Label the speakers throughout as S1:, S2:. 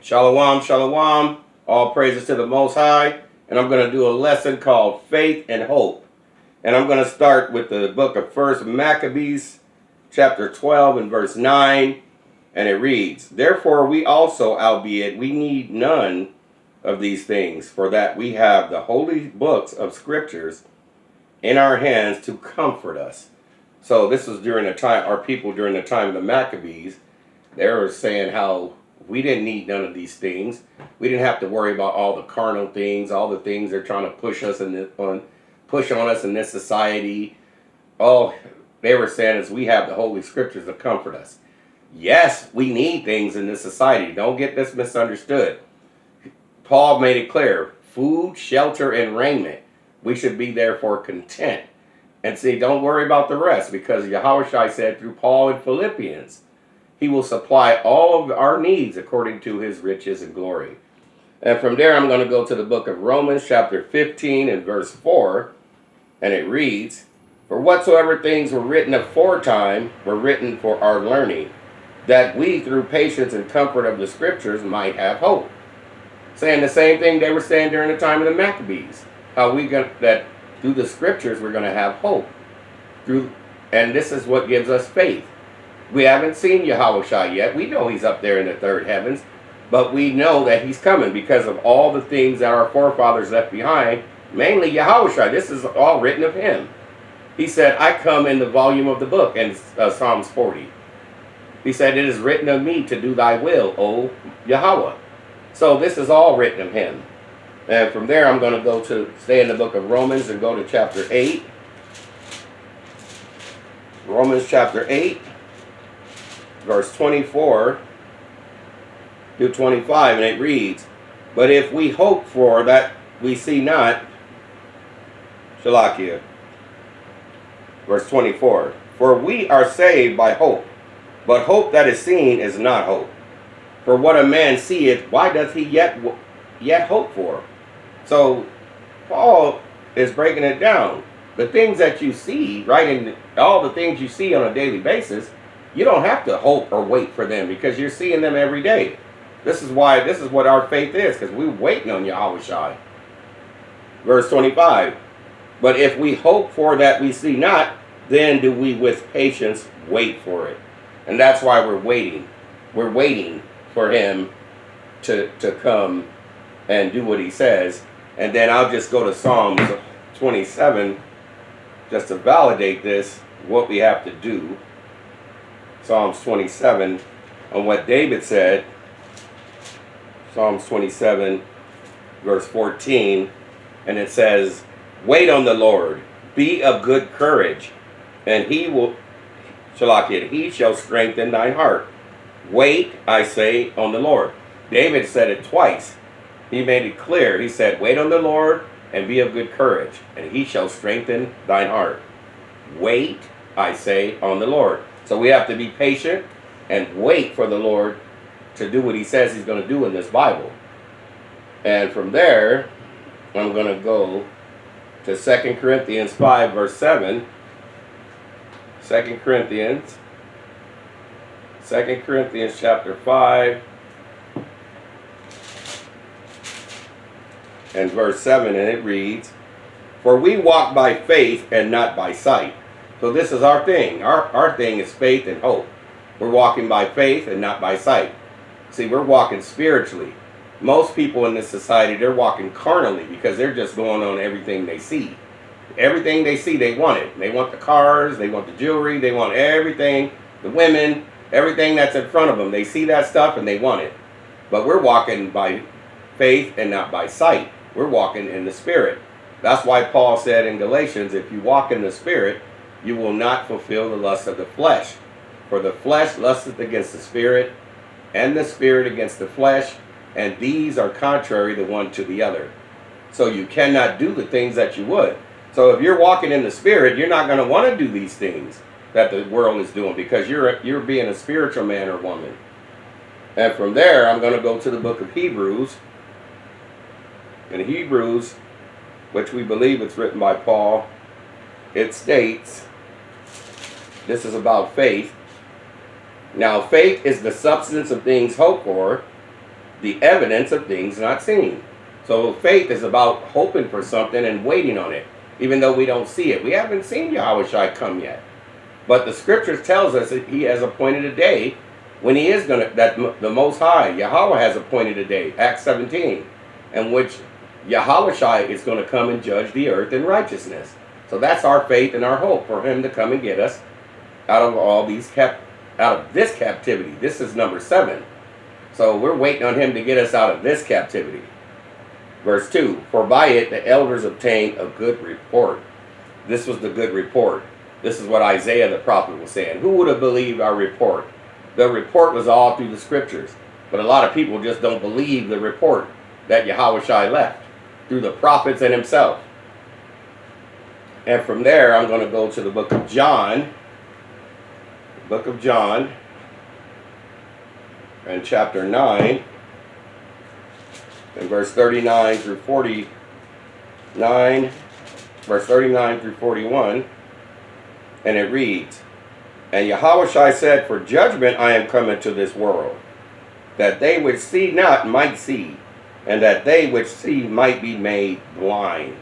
S1: Shalom, shalom. All praises to the Most High. And I'm going to do a lesson called Faith and Hope. And I'm going to start with the book of 1 Maccabees, chapter 12 and verse 9. And it reads, "Therefore we also, albeit we need none of these things, for that we have the holy books of scriptures in our hands to comfort us." So this was during the time, our people during the time of the Maccabees, they were saying how we didn't need none of these things. We didn't have to worry about all the carnal things, all the things they're trying to push us push on us in this society. All they were saying is we have the holy scriptures to comfort us. Yes, we need things in this society. Don't get this misunderstood. Paul made it clear: food, shelter, and raiment. We should be therefore content. And see, don't worry about the rest, because Yahushua said through Paul in Philippians, he will supply all of our needs according to his riches and glory. And from there, I'm going to go to the book of Romans, chapter 15 and verse 4. And it reads, "For whatsoever things were written aforetime were written for our learning, that we through patience and comfort of the scriptures might have hope." Saying the same thing they were saying during the time of the Maccabees. How that through the scriptures we're going to have hope. And this is what gives us faith. We haven't seen Yahushua yet. We know he's up there in the third heavens, but we know that he's coming because of all the things that our forefathers left behind, mainly Yahushua. This is all written of him. He said, "I come in the volume of the book," in Psalms 40. He said, "It is written of me to do thy will, O Yahweh." So this is all written of him. And from there, I'm going to stay in the book of Romans and go to chapter 8. Romans chapter 8, verse 24 to 25, and it reads, "But if we hope for that we see not," Shalakia, verse 24, "For we are saved by hope, but hope that is seen is not hope. For what a man seeth, why doth he yet hope for?" So Paul is breaking it down. The things that you see, right, in all the things you see on a daily basis, you don't have to hope or wait for them because you're seeing them every day. This is what our faith is, because we're waiting on Yahushua. Verse 25, "But if we hope for that we see not, then do we with patience wait for it." And that's why we're waiting. We're waiting for him to come and do what he says. And then I'll just go to Psalms 27 just to validate this, what we have to do. Psalms 27 on what David said. Psalms 27 verse 14, and it says, "Wait on the Lord, be of good courage, and he shall strengthen thine heart. Wait, I say, on the Lord." David said it twice. He made it clear. He said, "Wait on the Lord and be of good courage, and he shall strengthen thine heart." Wait, I say, on the Lord. So we have to be patient and wait for the Lord to do what he says he's going to do in this Bible. And from there, I'm going to go to 2 Corinthians 5, verse 7. 2 Corinthians chapter 5 and verse 7, and it reads, "For we walk by faith and not by sight." So this is our thing. Our thing is faith and hope. We're walking by faith and not by sight. See, we're walking spiritually. Most people in this society, they're walking carnally because they're just going on everything they see. Everything they see, they want it. They want the cars, they want the jewelry, they want everything, the women, everything that's in front of them. They see that stuff and they want it. But we're walking by faith and not by sight. We're walking in the Spirit. That's why Paul said in Galatians, if you walk in the Spirit, you will not fulfill the lust of the flesh. For the flesh lusteth against the Spirit, and the Spirit against the flesh, and these are contrary the one to the other. So you cannot do the things that you would. So if you're walking in the Spirit, you're not going to want to do these things that the world is doing, because you're being a spiritual man or woman. And from there, I'm going to go to the book of Hebrews. In Hebrews, which we believe it's written by Paul, it states, this is about faith. "Now faith is the substance of things hoped for, the evidence of things not seen. So faith is about hoping for something and waiting on it, even though we don't see it. We haven't seen Yahushua come yet. But the scriptures tells us that he has appointed a day when he is going to, that the Most High, Yahweh has appointed a day, Acts 17, in which Yahushua is going to come and judge the earth in righteousness. So that's our faith and our hope for him to come and get us out of all these out of this captivity. This is number 7. So we're waiting on him to get us out of this captivity. Verse 2, for by it the elders obtained a good report. This was the good report. This is what Isaiah the prophet was saying. Who would have believed our report? The report was all through the scriptures. But a lot of people just don't believe the report that Yahushua left through the prophets and himself. And from there, I'm going to go to the book of John. The book of John. And chapter 9. And verse 39 through 49. Verse 39 through 41. And it reads, and Yahushua said, for judgment I am come into this world, that they which see not might see, and that they which see might be made blind.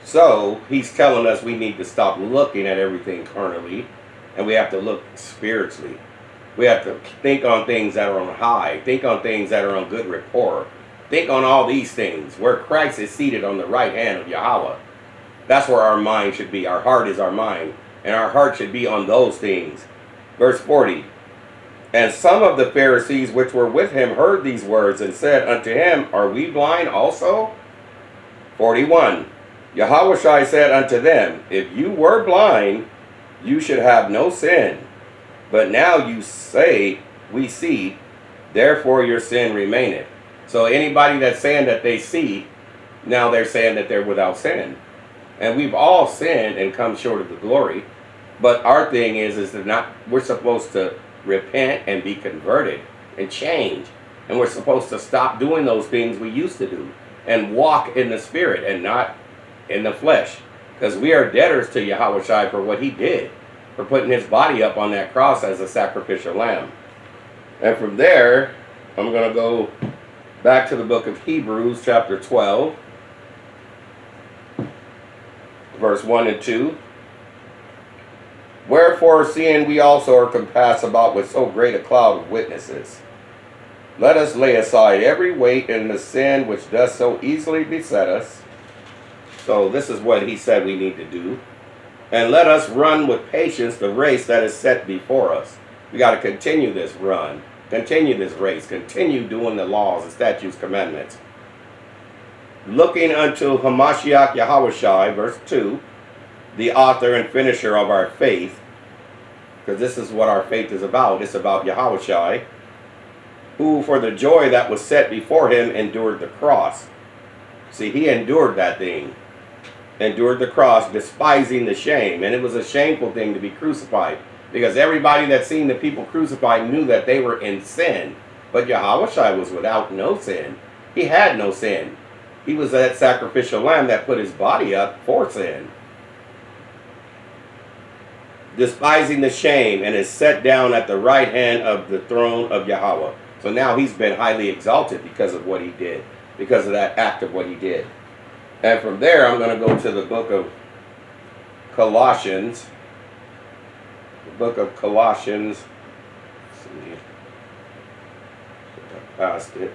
S1: So he's telling us we need to stop looking at everything carnally, and we have to look spiritually. We have to think on things that are on high, think on things that are on good rapport, think on all these things, where Christ is seated on the right hand of Yahweh. That's where our mind should be. Our heart is our mind. And our heart should be on those things. Verse 40. And some of the Pharisees which were with him heard these words and said unto him, are we blind also? 41. Yahushua said unto them, if you were blind, you should have no sin. But now you say, we see, therefore your sin remaineth. So anybody that's saying that they see, now they're saying that they're without sin. And we've all sinned and come short of the glory. But our thing is that we're supposed to repent and be converted and change. And we're supposed to stop doing those things we used to do and walk in the spirit and not in the flesh. Because we are debtors to Yahushua for what he did, for putting his body up on that cross as a sacrificial lamb. And from there, I'm going to go back to the book of Hebrews, chapter 12. Verse 1 and 2. Wherefore, seeing we also are compassed about with so great a cloud of witnesses, let us lay aside every weight and the sin which does so easily beset us. So this is what he said we need to do. And let us run with patience the race that is set before us. We got to continue this run, continue this race, continue doing the laws, the statutes, commandments. Looking unto Hamashiach Yahushua, verse 2, the author and finisher of our faith, because this is what our faith is about. It's about Yahushua, who for the joy that was set before him endured the cross. See, he endured that thing, endured the cross, despising the shame. And it was a shameful thing to be crucified, because everybody that seen the people crucified knew that they were in sin. But Yahushua was without no sin. He had no sin. He was that sacrificial lamb that put his body up for sin. Despising the shame, and is set down at the right hand of the throne of Yahweh. So now he's been highly exalted because of what he did, because of that act of what he did. And from there, I'm going to go to the book of Colossians. The book of Colossians. Let's see. I passed it.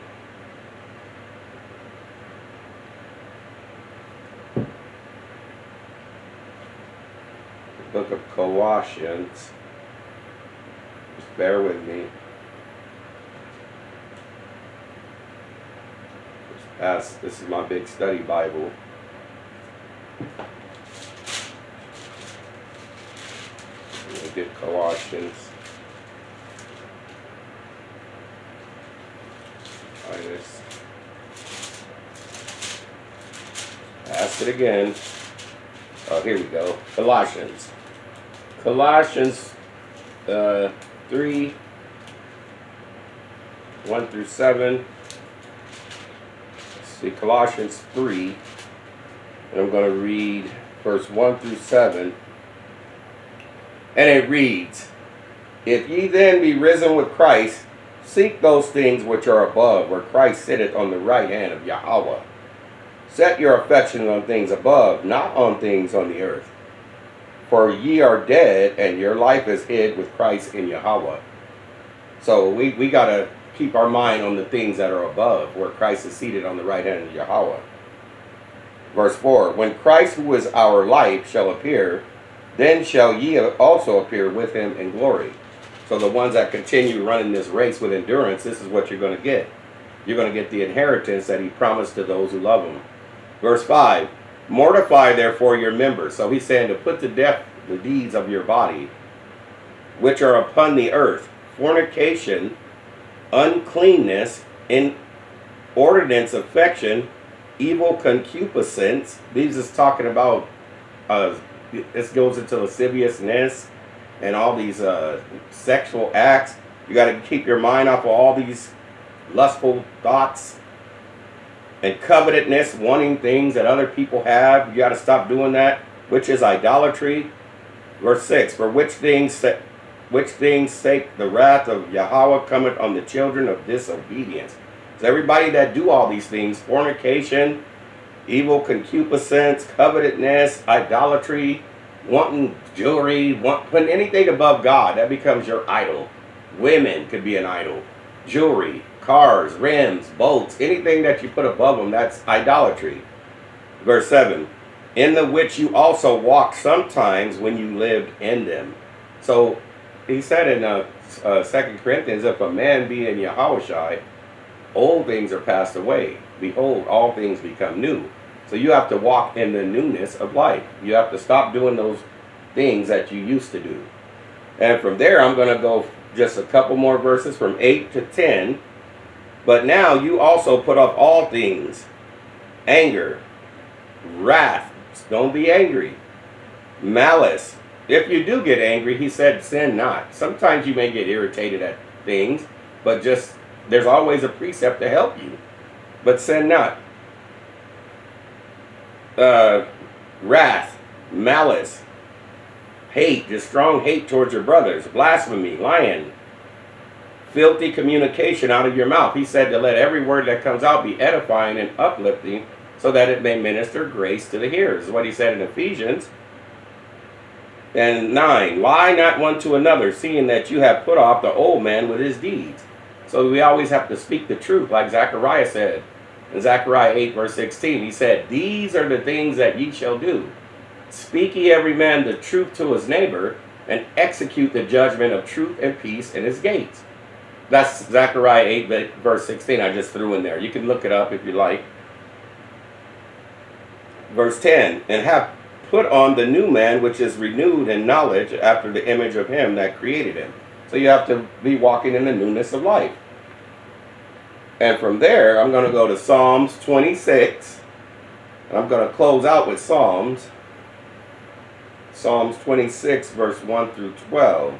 S1: Book of Colossians. Just bear with me. This is my big study Bible. Let me get Colossians. Ask it again. Oh, here we go. Colossians. Colossians 3, 1 through 7. Let's see, Colossians 3. And I'm going to read verse 1 through 7. And it reads, if ye then be risen with Christ, Seek those things which are above, where Christ sitteth on the right hand of Yahweh. Set your affection on things above, not on things on the earth. For ye are dead, and your life is hid with Christ in Yahweh. So we got to keep our mind on the things that are above, where Christ is seated on the right hand of Yahweh. Verse 4, when Christ, who is our life, shall appear, then shall ye also appear with him in glory. So the ones that continue running this race with endurance, this is what you're going to get. You're going to get the inheritance that he promised to those who love him. Verse 5, mortify therefore your members. So he's saying to put to death the deeds of your body, which are upon the earth: fornication, uncleanness, inordinate affection, evil concupiscence. These is talking about, this goes into lasciviousness and all these sexual acts. You got to keep your mind off of all these lustful thoughts and covetousness, wanting things that other people have. You got to stop doing that, which is idolatry. Verse 6, for which things sake the wrath of Yahweh cometh on the children of disobedience. So everybody that do all these things, fornication, evil concupiscence, covetousness, idolatry, wanting jewelry, putting anything above God, that becomes your idol. Women could be an idol. Jewelry, cars, rims, boats, anything that you put above them, that's idolatry. Verse 7, in the which you also walked sometimes when you lived in them. So he said in 2 Corinthians, if a man be in Yahushua, old things are passed away. Behold, all things become new. So you have to walk in the newness of life. You have to stop doing those things that you used to do. And from there, I'm going to go just a couple more verses from 8 to 10. But now you also put off all things: anger, wrath, don't be angry, malice. If you do get angry, he said, sin not. Sometimes you may get irritated at things, but just, there's always a precept to help you. But sin not. Wrath, malice, hate, just strong hate towards your brothers, blasphemy, lying, filthy communication out of your mouth. He said to let every word that comes out be edifying and uplifting, so that it may minister grace to the hearers. This is what he said in Ephesians. And 9, lie not one to another, seeing that you have put off the old man with his deeds. So we always have to speak the truth, like Zechariah said. In Zechariah 8, verse 16, he said, these are the things that ye shall do. Speak ye every man the truth to his neighbor, and execute the judgment of truth and peace in his gates. That's Zechariah 8, verse 16, I just threw in there. You can look it up if you like. Verse 10, and have put on the new man, which is renewed in knowledge after the image of him that created him. So you have to be walking in the newness of life. And from there, I'm going to go to Psalms 26. And I'm going to close out with Psalms 26, verse 1 through 12.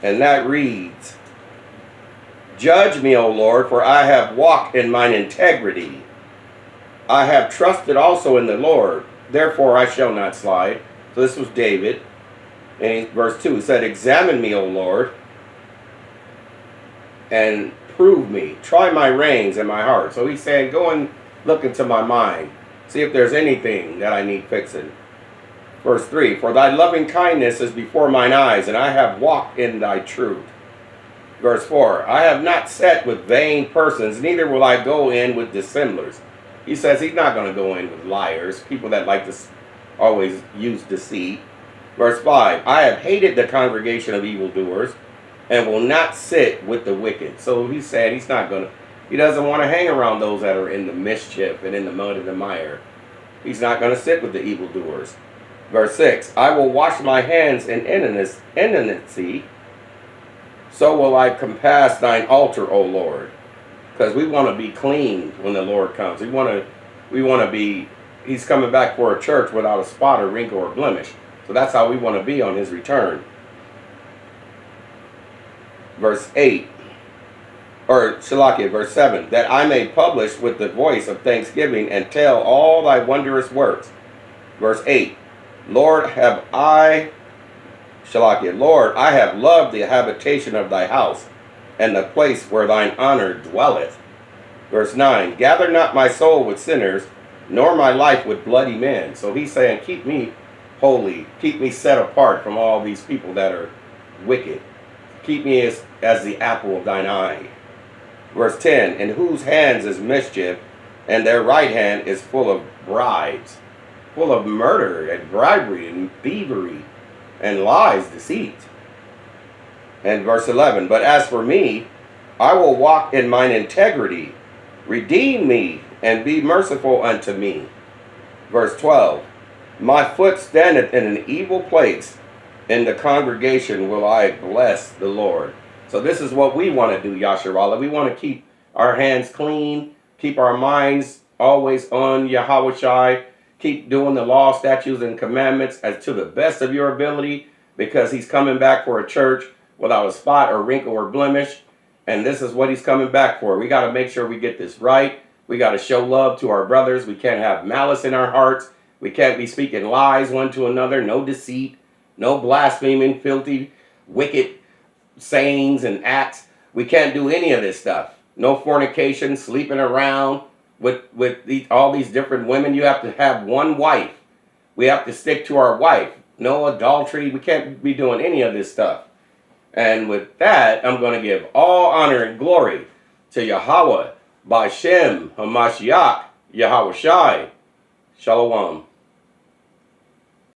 S1: And that reads, judge me, O Lord, for I have walked in mine integrity. I have trusted also in the Lord, therefore I shall not slide. So this was David. And verse 2, he said, examine me, O Lord, and prove me. Try my reins and my heart. So he's saying, go and look into my mind. See if there's anything that I need fixing. Verse 3, for thy loving kindness is before mine eyes, and I have walked in thy truth. Verse 4, I have not sat with vain persons, neither will I go in with dissemblers. He says he's not going to go in with liars, people that like to always use deceit. Verse 5, I have hated the congregation of evildoers, and will not sit with the wicked. So he said he's not going to, he doesn't want to hang around those that are in the mischief and in the mud and the mire. He's not going to sit with the evildoers. Verse 6, I will wash my hands in innocency, so will I compass thine altar, O Lord. Because we want to be clean when the Lord comes. We want to be, he's coming back for a church without a spot or wrinkle or blemish. So that's how we want to be on his return. Verse 8, or Shalakia, verse 7, that I may publish with the voice of thanksgiving and tell all thy wondrous works. Verse 8, Lord, have I Shalakia, Lord, I have loved the habitation of thy house, and the place where thine honor dwelleth. Verse 9, gather not my soul with sinners, nor my life with bloody men. So he's saying, keep me holy, keep me set apart from all these people that are wicked. Keep me as the apple of thine eye. Verse 10, in whose hands is mischief, and their right hand is full of bribes, full of murder and bribery and thievery and lies, deceit. And verse 11, but as for me, I will walk in mine integrity. Redeem me and be merciful unto me. Verse 12, my foot standeth in an evil place. In the congregation will I bless the Lord. So this is what we want to do, Yasharallah. We want to keep our hands clean, keep our minds always on Yahushai, keep doing the law, statutes, and commandments as to the best of your ability, because he's coming back for a church without a spot or wrinkle or blemish. And this is what he's coming back for. We got to make sure we get this right. We got to show love to our brothers. We can't have malice in our hearts. We can't be speaking lies one to another. No deceit. No blaspheming, filthy, wicked sayings and acts. We can't do any of this stuff. No fornication, sleeping around with all these different women. You have to have one wife. We have to stick to our wife. No adultery. We can't be doing any of this stuff. And with that, I'm going to give all honor and glory to Yahweh, B'Shem HaMashiach, Yahushai. Shalom.